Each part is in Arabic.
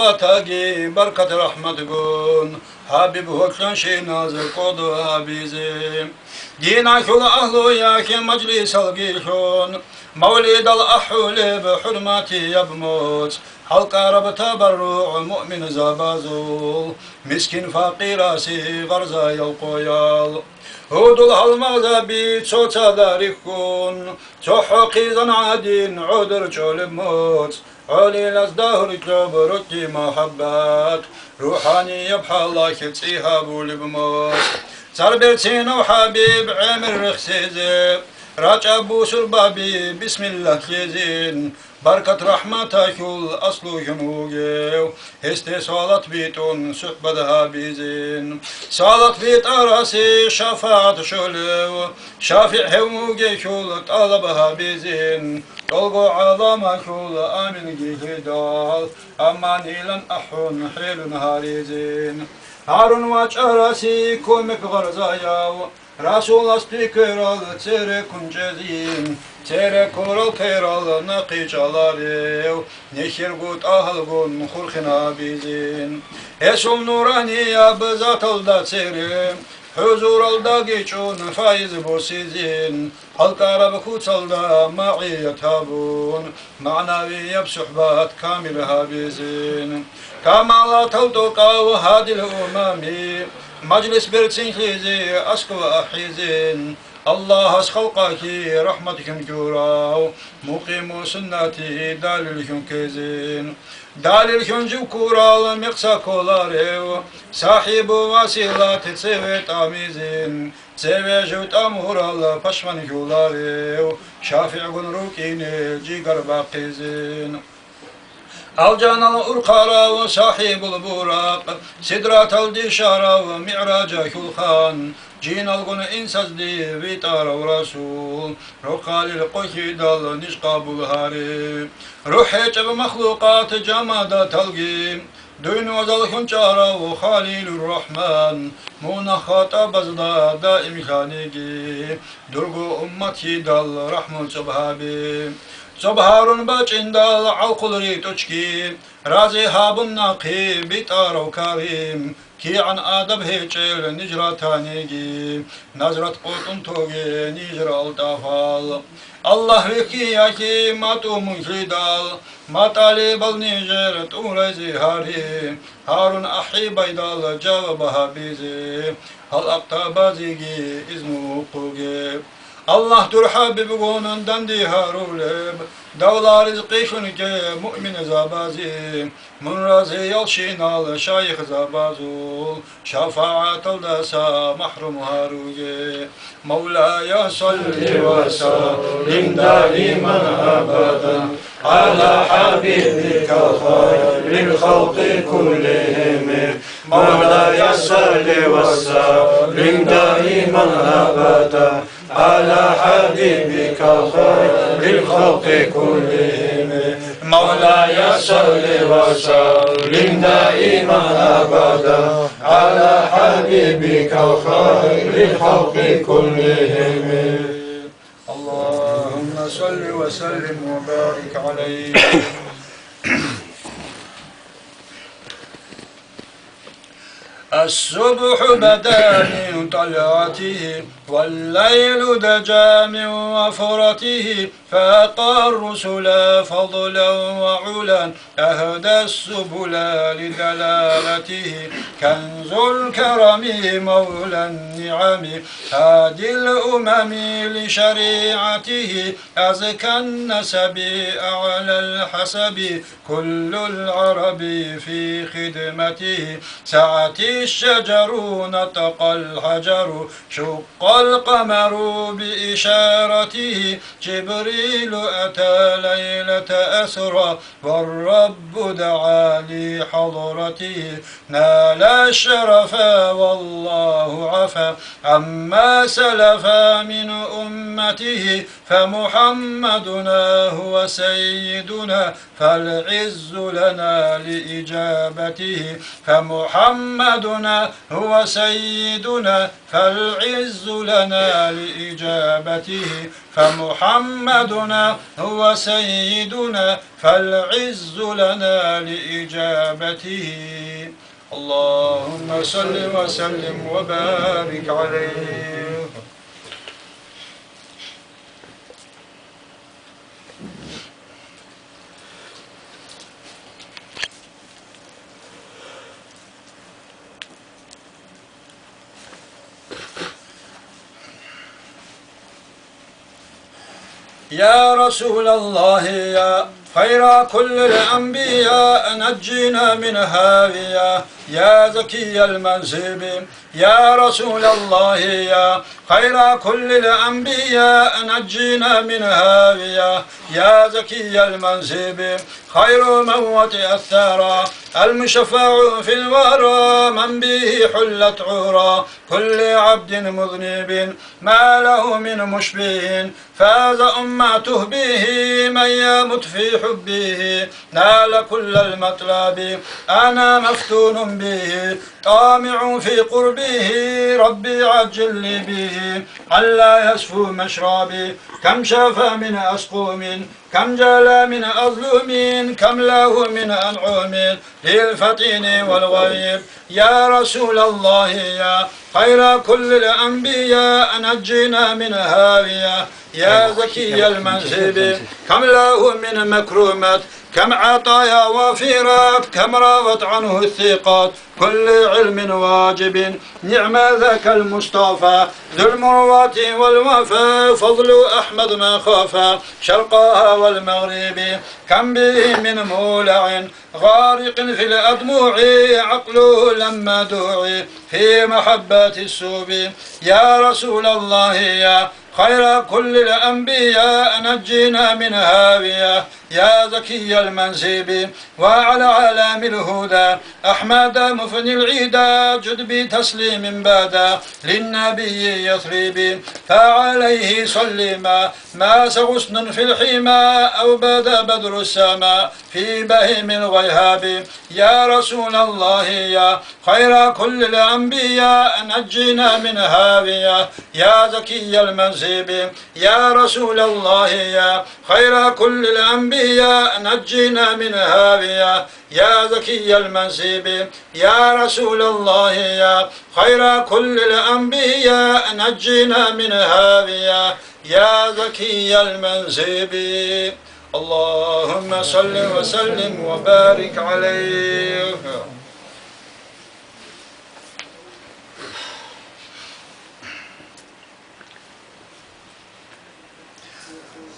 batagi barkat rahmat gun Habib hoşlan şey nazı kodu bizim Dina kul ahlu yaki meclis algihun مولد الأحول بحرمتي يبموت حلق رب تبرع مؤمن زبازول مسكين فقيراسي غرزا يلقيال هود الهلمغزا بيت صوتا داريكون تحقي زنعادين عذر جول موت علي لازدهر جبرتي محبات روحاني يبحى الله كتسيها بولي بموت سربتين وحبيب عمر رخسيزي راجع بوسر بابي بسم الله كيزين بركة رحمتك الأصل جنوجيو هستي صالت بيتون سحبدها بيزين صالت بيت أراسي شفاعة شلو شافع هموجي كل طلبها بيزين طلقوا عظامة كل آمن جهدال أمان إلن أحون حيل نهاريزين هارون واج أراسي كومك غرزاياو رسول استيكرال تيري كنجزين تيري كورال كيرال نقي جالاريو نخير قوت أهل قون خلقنا بيزين اسم نوراني يا بزات الدا تيري حضور الدا جيشون فايز بوسيزين حلق عرب خوتالدا معي يتابون معنوي يبسحبات كاملها بيزين كمالات التقى وهادي الأمامي مجلس برتسين خيزي أسكو أحيزين الله أسخلقك رحمتكم جوراو مقيم سنتي داللكم كيزين داللكم جو كورال مقسا كولاريو صاحب وسيلات تسوي تاميزين تسوي جوت أمورال پشمن كولاريو شافع روكين جيگر باقيزين الجان الأرقارا وصاحب البراق سدرات الدشارة ومعراج الخان جين الغن إنساز دي بيتار ورسول رقال القيد النشقاب الهاري روحي جب مخلوقات جمادات القيم دين وزل خنجارة وخليل الرحمن منخات بزدا دائم خانيجي درغو أمتي دل رحمة جبهابي صبحارون باچندال عقل ريتوچكي رازي هابن ناقي بيتارو كريم كي عن آدب هيچل نجراتانيجي نظرت قوتن توغي نجر التفال الله وكي يكي ماتو منخدال ماتالي بالنجر تورزي هاري هارون أحي بيدال جاوبها بيزي هل أقتبازيجي إذنو قوغي Allah dur Habib'un dendi haruleb Davla rizqi şunke mümin zabazi Munrazi yalşinal şayih zabazul Şafaat aldasa mahrum haruge Mevlaya salli ve sallim daiman abadan Ala habibika hayril halqi kullihim Mevlaya salli ve sallim daiman abadan على حبيبك خير الخلق كلهم مولاي صل وسلم دائما ابدا على حبيبك خير الخلق كلهم اللهم صل وسلم وبارك عليه الصبح بدا من طلعته والليل دجا من وفرته فاقى الرسل فضلا وعلا أهدى السبل لدلالته كنز الكرم مولى النعم هادي الأمم لشريعته أزكى النسب أعلى الحسب كل العرب في خدمته سعت الشجر نطق الحجر شق القمر بإشارته جبريل أتى ليلة أسرى والرب دعا لحضرته نال الشرف والله عفا عما سلف من أمته فمحمدنا هو سيدنا فالعز لنا لإجابته فمحمدنا هو سيدنا فالعز لنا لإجابته فمحمدنا هو سيدنا فالعز لنا لإجابته. اللهم صل وسلم وبارك عليه. يا رسول الله يا خير كل الأنبياء نجينا من هاوية يا زكي المنسب. يا رسول الله يا خير كل الأنبياء نجينا من هاوية يا زكي المنسب. خير من وطئ الثرى المشفع في الورى من به حلت عرى كل عبد مذنب ما له من مشبه فاز أمته به من يمت في حبه نال كل المطلب. أنا مفتون به طامع في قربه ربي عجل لي به ألا يسفو مشربي. كم شاف من أسقوم كم جلى من أظلم كم له من أنعم للفطين والغيب. يا رسول الله يا خير كل الأنبياء نجينا من هاوية يا زكي المنسب. كم له من مكرمات كم عطايا وفيرات كم راوت عنه الثقات كل علم واجب. نعم ذاك المصطفى ذو المروات والوفاء فضل أحمد ما خافا شرقها والمغرب. كم به من مولع غارق في الأدموع عقله لما دعي في محبة السوب. يا رسول الله يا خير كل الأنبياء نجينا من هاوية يا زكي المنسب. وعلى علام الهدى أحمد مفني العيدا جد بتسليم بادا للنبي يثرب. فعليه صل ما غصن في الحمى أو بدا بدر السماء في بهم الغيهاب. يا رسول الله يا خير كل الأنبياء نجينا من هاوية يا زكي المنسب. يا رسول الله يا خير كل الأنبياء نجينا من هاوية يا زكي المنسب. يا رسول الله يا خير كل الأنبياء نجينا من هاوية يا زكي المنسب. اللهم صل وسلم وبارك عليه.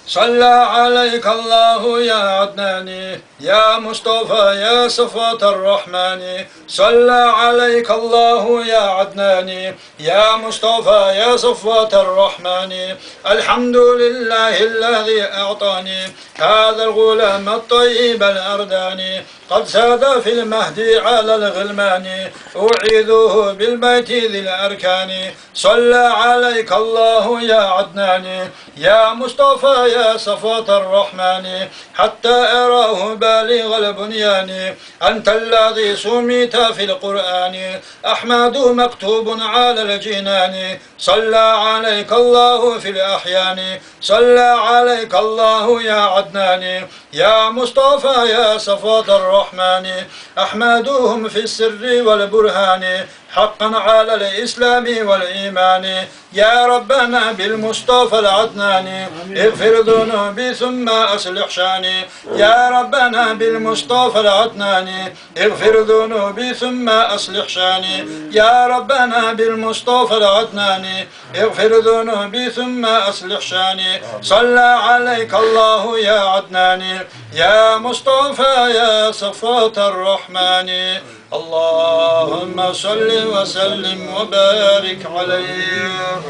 صلى عليك الله يا عدنان يا مصطفى يا صفوة الرحمن. صلى عليك الله يا عدنان يا مصطفى يا صفوة الرحمن. الحمد لله الذي أعطاني هذا الغلام الطيب الأرداني قد ساد في المهدي على الغلمان أعيذه بالبيت ذي الأركان. صلى عليك الله يا عدنان يا مصطفى يا صفوة الرحمن حتى أراه بالغ البنيان. أنت الذي سميت في القرآن أحمد مكتوب على الجنان. صلى عليك الله في الأحيان. صلى عليك الله يا عدنان يا مصطفى يا صفوة الرحمن. أحمدهم في السر والبرهان حقا على الإسلام والإيمان. يا ربنا بالمصطفى العدنان اغفر ذنوبي ثم أصلح شاني. يا ربنا بالمصطفى العدنان اغفر ذنوبي ثم أصلح شاني. يا ربنا بالمصطفى العدنان اغفر ذنوبي ثم أصلح شاني. صلى عليك الله يا عدنان يا مصطفى يا صفوة الرحمن. اللهم صل وسلم وبارك عليه.